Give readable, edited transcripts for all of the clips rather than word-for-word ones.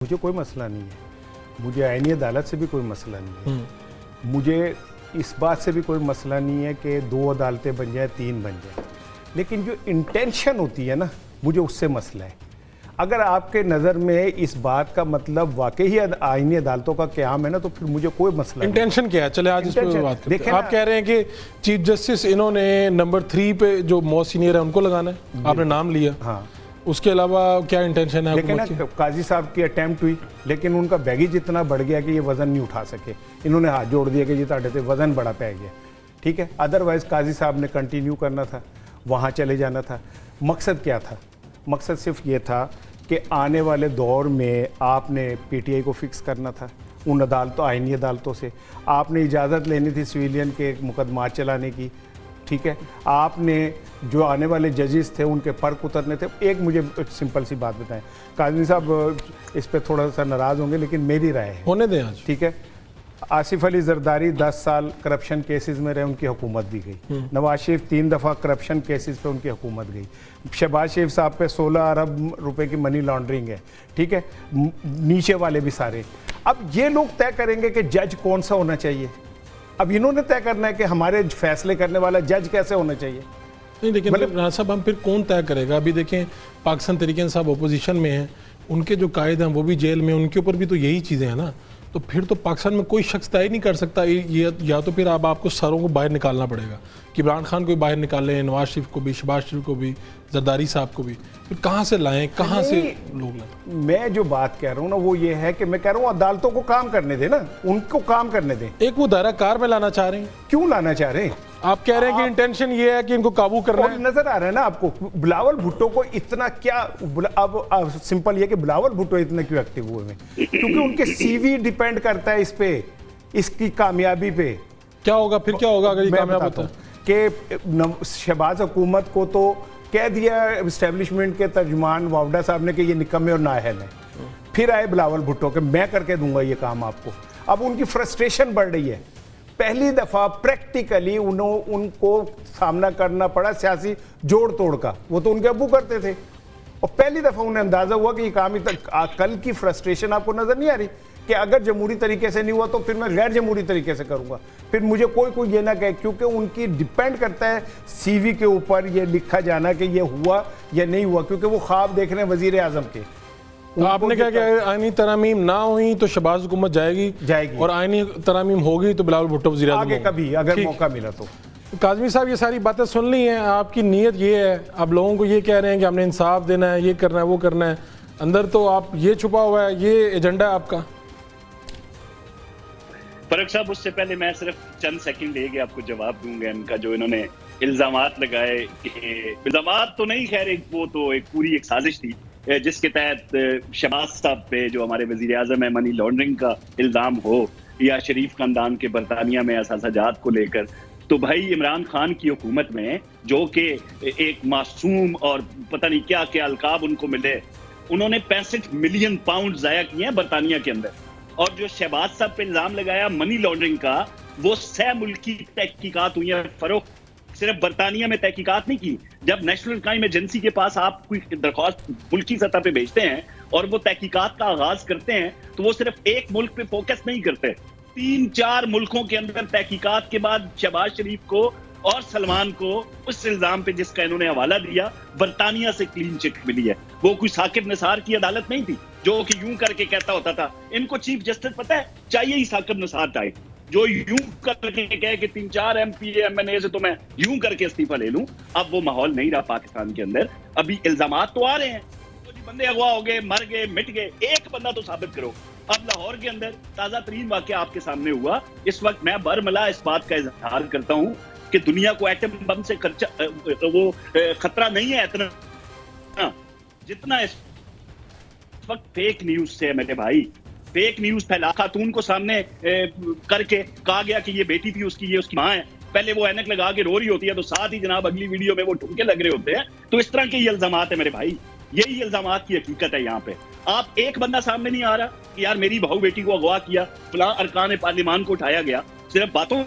मुझे कोई मसला नहीं है, मुझे आईनी अदालत से भी कोई मसला नहीं है, मुझे इस बात से भी कोई मसला नहीं है कि 2 अदालतें बन जाए 3 बन जाए, लेकिन जो इंटेंशन होती है ना, मुझे उससे मसला है। अगर आपके नज़र में इस बात का मतलब वाकई आईनी अदालतों का क़याम है ना, तो फिर मुझे कोई मसला नहीं। इंटेंशन क्या है? चले आज इस पर बात करते हैं। आप कह रहे हैं कि चीफ जस्टिस इन्होंने नंबर 3 पे जो मोस्ट सीनियर है उनको लगाना है, आपने नाम लिया। हाँ, उसके अलावा क्या इंटेंशन है? लेकिन काजी साहब की अटेम्प्ट हुई, लेकिन उनका बैगेज इतना बढ़ गया कि ये वजन नहीं उठा सके। इन्होंने हाथ जोड़ दिया कि जी ताड़े से वजन बड़ा पै गया, ठीक है। अदरवाइज काजी साहब ने कंटिन्यू करना था, वहाँ चले जाना था। मकसद क्या था? मकसद सिर्फ ये था कि आने वाले दौर में आपने पीटीआई को फिक्स करना था उन अदालतों, आईनी अदालतों से। आपने इजाज़त लेनी थी सिविलियन के मुकदमात चलाने की, ठीक है। आपने जो आने वाले जजेस थे उनके पर्क उतरने थे। एक मुझे सिंपल सी बात बताएं, काज़मी साहब इस पे थोड़ा सा नाराज़ होंगे, लेकिन मेरी राय है, होने दें आज, ठीक है। आसिफ अली जरदारी 10 साल करप्शन केसेस में रहे, उनकी हुकूमत भी गई। नवाज शरीफ 3 दफ़ा करप्शन केसेस पे उनकी हुकूमत गई। शहबाज शरीफ साहब पे 16 अरब रुपए की मनी लॉन्ड्रिंग है, ठीक है। नीचे वाले भी सारे। अब ये लोग तय करेंगे कि जज कौन सा होना चाहिए। अब इन्होंने तय करना है कि हमारे फैसले करने वाला जज कैसे होना चाहिए। नहीं, लेकिन राज साहब हम फिर कौन तय करेगा? अभी देखें, पाकिस्तान तहरीक साहब अपोजिशन में हैं, उनके जो कायद हैं वो भी जेल में, उनके ऊपर भी तो यही चीज़ें हैं ना। तो फिर तो पाकिस्तान में कोई शख्स तय नहीं कर सकता ये, या तो फिर अब आपको सरों को बाहर निकालना पड़ेगा कि इमरान खान को भी बाहर निकालें, नवाज शरीफ को भी, शहबाज शरीफ को भी, जरदारी साहब को भी। फिर कहाँ से लाएं, कहाँ से लोग लाएं? मैं जो बात कह रहा हूँ ना वो ये है कि मैं कह रहा हूँ अदालतों को काम करने दें ना, उनको काम करने दें। एक वो दायरा कार में लाना चाह रहे हैं। क्यों लाना चाह रहे हैं? आप कह रहे हैं कि इंटेंशन ये है कि इनको काबू करना है। नजर आ रहा है ना आपको बिलावल भुट्टो को इतना क्या। अब सिंपल ये कि बिलावल भुट्टो इतने क्यों एक्टिव हुए हैं? क्योंकि उनके सीवी डिपेंड करता है इस पे, इसकी कामयाबी पे। क्या होगा फिर? क्या होगा अगर ये कामयाब होता है? कि शहबाज हुकूमत को तो कह दिया एस्टेब्लिशमेंट के तर्जुमान वावडा साहब ने कि ये निकम्मे और नाअहल है। फिर आए बिलावल भुट्टो के मैं करके दूंगा ये काम आपको। अब उनकी फ्रस्ट्रेशन बढ़ रही है। पहली दफ़ा प्रैक्टिकली उनको सामना करना पड़ा सियासी जोड़ तोड़ का। वो तो उनके अब्बू करते थे, और पहली दफ़ा उन्हें अंदाज़ा हुआ कि ये काम ही तक। कल की फ्रस्ट्रेशन आपको नज़र नहीं आ रही कि अगर जमहूरी तरीके से नहीं हुआ तो फिर मैं गैर जमहूरी तरीके से करूंगा। फिर मुझे कोई ये ना कहे, क्योंकि उनकी डिपेंड करता है सीवी के ऊपर ये लिखा जाना कि ये हुआ या नहीं हुआ, क्योंकि वो ख्वाब देख रहे हैं वजीर आजम के। तो आपने क्या कि आईनी तरामीम ना हुई तो शहबाज हुकूमत जाएगी, और आईनी तरामीम होगी तो बिलावल भुट्टो वज़ीर आज़म आगे कभी अगर मौका मिला तो। काज़मी साहब, ये सारी बातें सुन ली हैं, आपकी नीयत ये है, आप लोगों को ये कह रहे हैं कि हमने इंसाफ देना है, ये करना है, वो करना है, अंदर तो आप ये छुपा हुआ है, ये एजेंडा है आपका। फरक साहब, उससे पहले मैं सिर्फ चंद सेकंड लेके आपको जवाब दूंगा इनका जो इन्होंने इल्जामात लगाए। इल्जामात तो नहीं, खैर वो तो एक पूरी एक साजिश थी जिसके तहत शहबाज साहब पे जो हमारे वजीर आज़म है मनी लॉन्ड्रिंग का इल्ज़ाम हो, या शरीफ खानदान के बरतानिया में असासाजात को लेकर। तो भाई इमरान खान की हुकूमत में जो कि एक मासूम और पता नहीं क्या क्या अलकाब उनको मिले, उन्होंने 65 मिलियन पाउंड ज़ाया किए हैं बरतानिया के अंदर। और जो शहबाज साहब पे इल्ज़ाम लगाया मनी लॉन्ड्रिंग का, वो 6 मुल्की तहकीकात हुई है। फरोख्त सिर्फ बरतानिया में तहकीकात नहीं की। जब नेशनल क्राइम एजेंसी के पास आप कोई दरख्वास्त मुल्की सतह पे भेजते हैं और वो तहकीकात का आगाज करते हैं, तो वो सिर्फ एक मुल्क पे फोकस नहीं करते। 3-4 मुल्कों के अंदर तहकीकात के बाद शहबाज शरीफ को और सलमान को उस इल्जाम पे जिसका इन्होंने हवाला दिया, बरतानिया से क्लीन चिट मिली है। वो कोई साकिब निसार की अदालत नहीं थी जो कि यूं करके कहता होता था। इनको चीफ जस्टिस पता है, चाहिए ही साकिब निसार आए जो यूं करके कहे कि 3-4 MP MNA से तो मैं यूं करके इस्तीफा ले लूं। अब वो माहौल नहीं रहा पाकिस्तान के अंदर। अभी इल्जामात तो आ रहे हैं, तो जी बंदे अगवा हो गए, मर गए, मिट गए, एक बंदा तो साबित करो। अब लाहौर के अंदर ताजा तरीन वाकया आपके सामने हुआ। इस वक्त मैं बरमला इस बात का इजहार करता हूं कि दुनिया को एटम बम से खतरा नहीं है इतना जितना इस वक्त फेक न्यूज से है मेरे भाई। फेक न्यूज फैला, खातून को सामने करके कहा गया कि ये बेटी थी उसकी, ये उसकी मां है। पहले वो ऐनक लगा के रो रही होती है, तो साथ ही जनाब अगली वीडियो में वो ठुमके लग रहे होते हैं। तो इस तरह के ये इल्जामात है मेरे भाई, यही इल्जामात की हकीकत है। यहाँ पे आप एक बंदा सामने नहीं आ रहा कि यार मेरी बहू बेटी को अगवा किया, फलां अरकान पार्लिमान को उठाया गया। सिर्फ बातों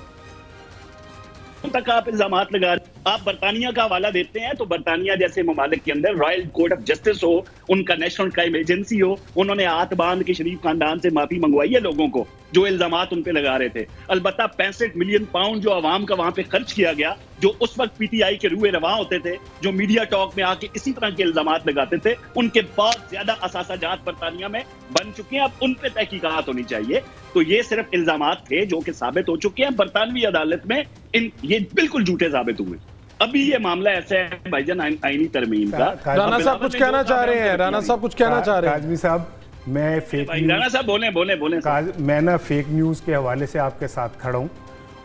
तक आप इल्जामात लगा रहे। आप बरतानिया का हवाला देते हैं तो बरतानिया जैसे ममालिक के अंदर रॉयल कोर्ट ऑफ जस्टिस हो, उनका नेशनल क्राइम एजेंसी हो, उन्होंने हाथ बांध के शरीफ खानदान से माफी मंगवाई है लोगों को जो इल्जामात उन पे लगा रहे थे। अलबत्ता 65 मिलियन पाउंड जो अवाम का वहां पे खर्च किया गया, जो उस वक्त पीटीआई के रूए रवा होते थे, जो मीडिया टॉक में आके इसी तरह के इल्जामात लगाते थे, उनके बहुत ज्यादा असासाजात बरतानिया में बन चुके हैं। अब उन पे तहकीकात होनी चाहिए। तो ये सिर्फ इल्जामात थे जो कि साबित हो चुके हैं बरतानवी अदालत में, ये बिल्कुल झूठे साबित हुए। अभी ये मामला ऐसा है भाईजान आईनी तरमीम का। राणा साहब कुछ कहना चाह रहे हैं, राणा साहब कुछ कहना चाह रहे हैं। काजमी साहब, मैं फेक राणा साहब बोले। मैं ना फेक न्यूज़ के हवाले से आपके साथ खड़ा हूँ,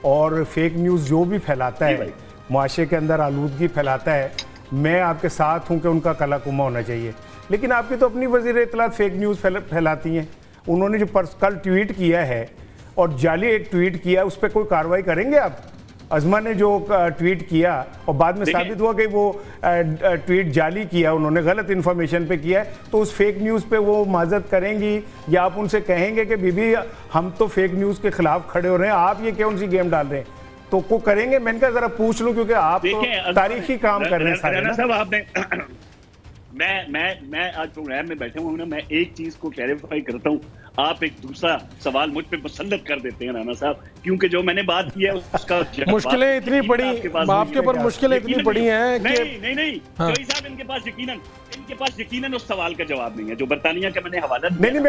और फेक न्यूज़ जो भी फैलाता है, मुआशरे के अंदर आलूदगी फैलाता है, मैं आपके साथ हूँ कि उनका कलाकुमा होना चाहिए। लेकिन आपकी तो अपनी वज़ीर इत्तलात फेक न्यूज़ फैलाती हैं। उन्होंने जो कल ट्वीट किया है और जाली एक ट्वीट किया, उस पर कोई कार्रवाई करेंगे आप? अजमा ने जो ट्वीट किया और बाद में साबित हुआ कि वो ट्वीट जाली किया, उन्होंने गलत इन्फॉर्मेशन पे किया है, तो उस फेक न्यूज़ पे वो माजरत करेंगी या आप उनसे कहेंगे कि बीबी हम तो फेक न्यूज़ के खिलाफ खड़े हो रहे हैं, आप ये कौन सी गेम डाल रहे हैं? तो को करेंगे? मैंने कहा जरा पूछ लूं, क्योंकि आप तो तारीखी काम कर रहे हैं सारे ना। साहब आपने मैं आज प्रोग्राम में बैठे हुए ना, मैं एक चीज को क्लैरिफाई करता हूँ। आप एक दूसरा सवाल मुझ पे मुसल्लत कर देते हैं राणा साहब, क्योंकि जो मैंने बात की है उसका मुश्किलें इतनी बड़ी, आपके ऊपर मुश्किलें इतनी बड़ी हैं कि नहीं जोई साहब, इनके पास यकीनन उस सवाल का जवाब नहीं है जो बरतानिया का मैंने हवाला नहीं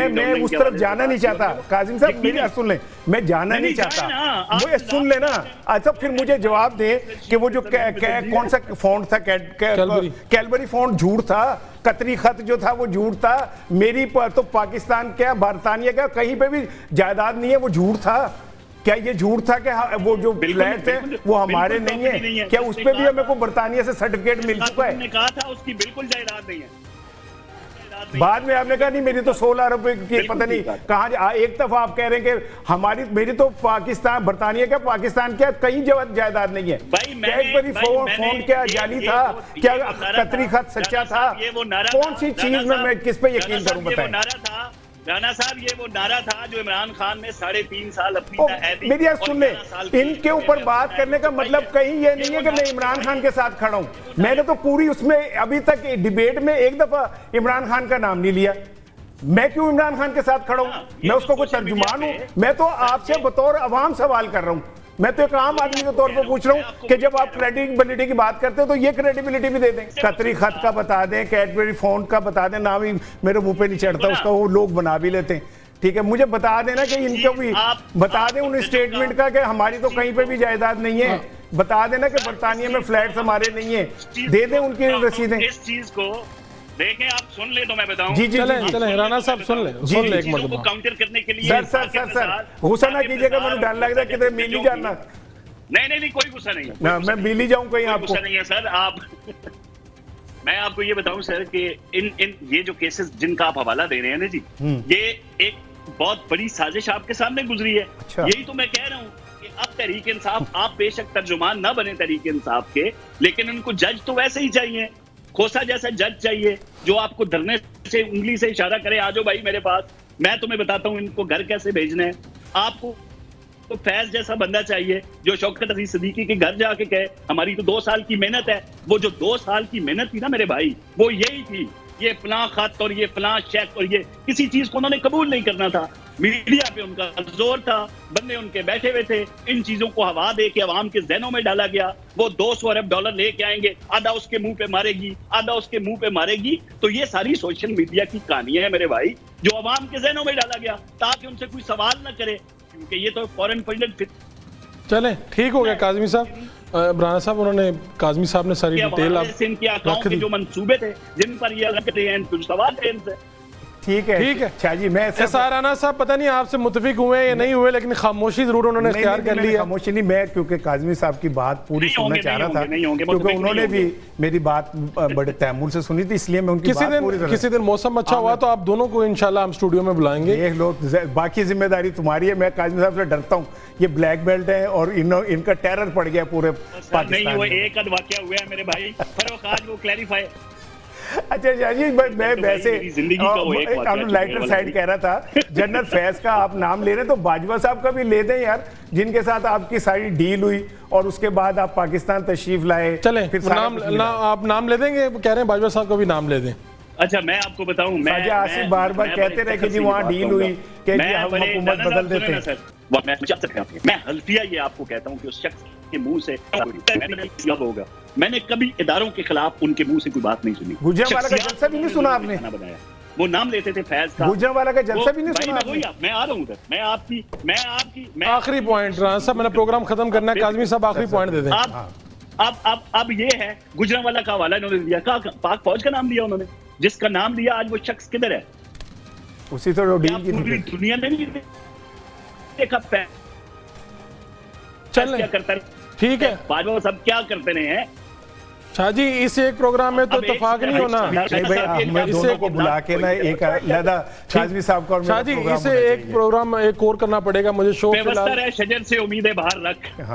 मैं उस तरफ जाना नहीं चाहता। काजिम साहब मेरी सुन लें, मैं जाना नहीं चाहता, मुझे सुन लेना। अच्छा फिर मुझे जवाब दे कि वो जो कौन सा फॉन्ट था, कैलबरी फॉन्ट झूठ था, कतरी खत जो था वो झूठ था, मेरी तो पाकिस्तान क्या बरतानिया क्या कहीं पे भी जायदाद नहीं है, वो झूठ था। क्या ये झूठ था कि वो जो फ्लैट थे वो हमारे नहीं है? क्या उस पे भी हमें को बरतानिया से सर्टिफिकेट मिल चुका है? कहा था उसकी बिल्कुल जायदाद नहीं है। बाद में आपने कहा नहीं मेरी तो 16 रुपए की पता नहीं कहाँ। एक दफा आप कह रहे हैं कि मेरी तो पाकिस्तान बरतानिया क्या पाकिस्तान क्या कहीं जायदाद नहीं है। फोन क्या जाली था, क्या कतरी खत सच्चा था? कौन सी चीज में मैं किस पे यकीन करूं बताएं? राणा साहब ये वो नारा था जो इमरान खान ने 3.5 साल अपनी मेरी बात सुन ले, इनके ऊपर बात करने का मतलब कहीं ये नहीं है कि मैं इमरान खान के साथ खड़ा हूं। मैंने तो पूरी उसमें अभी तक डिबेट में एक दफा इमरान खान का नाम नहीं लिया। मैं क्यों इमरान खान के साथ खड़ा हूं? मैं उसको कोई तर्जुमान हूं? मैं तो आपसे बतौर अवाम सवाल कर रहा हूं। मैं तो एक आम आदमी के तौर पर पूछ रहा हूं कि जब आप क्रेडिबिलिटी की बात करते हो तो ये क्रेडिबिलिटी भी दे दें। कतरी खत का बता दें, कैडबरी फोन का बता दें, नाम ही मेरे मुंह पे नहीं चढ़ता उसका, वो लोग बना भी लेते हैं। ठीक है, मुझे बता देना कि इनको भी बता दें उन स्टेटमेंट का कि हमारी तो कहीं पे भी जायदाद नहीं है। बता देना कि बरतानिया में फ्लैट्स हमारे नहीं है, दे दें उनकी रसीदें। इस चीज को देखें, आप सुन ले तो मैं बताऊं। जी चले राणा साहब सुन ले एक मिनट काउंटर करने के लिए। सर गुस्सा ना कीजिएगा, मुझे डर लग रहा है किधर मिल ही जाना। नहीं कोई गुस्सा नहीं है, मैं मिल ही जाऊं कहीं, आपको गुस्सा नहीं है सर। आप मैं आपको ये बताऊं सर कि इन ये जो केसेस जिनका आप हवाला दे रहे हैं ना जी, ये एक बहुत बड़ी साजिश आपके सामने गुजरी है। यही तो मैं कह रहा हूँ कि अब तहरीक इंसाफ, आप बेशक तर्जुमान ना बने तहरीक इंसाफ के, लेकिन उनको जज तो वैसे ही चाहिए, खोसा जैसा जज चाहिए जो आपको धरने से उंगली से इशारा करे, आ जाओ भाई मेरे पास, मैं तुम्हें बताता हूं इनको घर कैसे भेजना है। आपको तो फैज जैसा बंदा चाहिए जो शौकत अजीज सिद्दीकी के घर जाके कहे हमारी तो 2 साल की मेहनत है। वो जो 2 साल की मेहनत थी ना मेरे भाई, वो यही थी, ये फलां खत और ये फलां चेक और ये किसी चीज को उन्होंने कबूल नहीं करना था। मीडिया पे उनका जोर था, बंदे उनके बैठे हुए थे, इन चीजों को हवा दे के अवाम के जहनों में डाला गया। वो 200 अरब डॉलर लेके आएंगे, आधा उसके मुंह पे मारेगी, आधा उसके मुंह पे मारेगी। तो ये सारी सोशल मीडिया की कहानियां है मेरे भाई, जो अवाम के जहनों में डाला गया ताकि उनसे कोई सवाल न करे, क्योंकि ये तो फॉरेन फंडेड। चले ठीक हो गया काजमी साहब। राणा साहब उन्होंने काजमी साहब ने सारी डिटेल इनके अकाउंट के जो मंसूबे थे जिन पर ये अलग थे, कुछ सवाल थे इनसे। ठीक है अच्छा जी, मैं राणा साहब पता नहीं आपसे मुतफिक हुए या नहीं हुए, लेकिन खामोशी जरूर उन्होंने इख्तियार कर ली है। खामोशी नहीं, मैं क्योंकि काजमी साहब की बात पूरी सुनना चाह रहा था, क्योंकि उन्होंने भी मेरी बात बड़े तैमुल से सुनी थी, इसलिए मैं उनकी किसी दिन मौसम अच्छा हुआ तो आप दोनों को इंशाल्लाह हम स्टूडियो में बुलाएंगे। ये लोग बाकी जिम्मेदारी तुम्हारी है, मैं काजमी साहब से डरता हूँ, ये ब्लैक बेल्ट है और इनका टेरर पड़ गया पूरे पाकिस्तान में। एक वाकया हुआ है मेरे भाई, फरोख आज वो क्लैरिफाई अच्छा शाहजी, मैं तो भाई वैसे मेरी जिंदगी का वो एक वाकया छुपने लाइटर वाला साइड नहीं। कह रहा था, जनरल फैज का आप नाम ले रहे हैं तो बाजवा साहब का भी ले दें यार, जिनके साथ आपकी सारी डील हुई और उसके बाद आप पाकिस्तान तशरीफ लाए। चलें, फिर सारा नाम कुछ मिला। आप नाम ले देंगे, कह रहे हैं बाजवा साहब का भी नाम ले दें। अच्छा मैं आपको बताऊं, मैं ख्वाजा आसिफ बार-बार मैं कहते बड़े रहे कि जी तफसीली वहाँ बात डील कहूंगा। हुई कि जी मैं हम बड़े हुकूमत दादा बदल साहब देते सुने ना हैं। सर, मैं मुझे आपसे कहता हूं, मैं हल्फिया ये आपको कहता हूं कि उस शख्स के मुंह से होगा, मैंने कभी इदारों के खिलाफ उनके मुंह से कोई बात नहीं सुनी। गुजरांवाला का शख्सियत जलसा भी नहीं सुना आपने? खाना बनाया, वो नाम लेते थे फैज का, गुजरांवाला का जलसा भी नहीं भाई सुना मैं आपने? वही मैं आ रहा हूं उधर, मैं आखिरी पॉइंट राना साहब, मैंने प्रोग्राम खत्म करना है, काजमी साहब आखिरी पॉइंट दे दें। अब ये है, गुजरांवाला का हवाला इन्होंने दिया, पाक फौज का नाम लिया उन्होंने, जिसका नाम लिया आज वो शख्स किधर है? उसी तरह क्या डील की पूरी थी। दुनिया ने नहीं देखा फैज चलें, क्या करता है? ठीक है बाजवा सब क्या करते रहे हैं? शाहजी, इस एक प्रोग्राम में तो अब एक इत्तेफाक नहीं होना। नहीं भाई, हमें दोनों को बुला के ना एक अलग काजमी साहब का और मेरा शाहजी, प्रोग्राम इसे होना एक चाहिए। प्रोग्राम एक और करना पड़ेगा मुझे, शो बेबस्तर फिलहाल है शजर से उम्मीदें बाहर रख।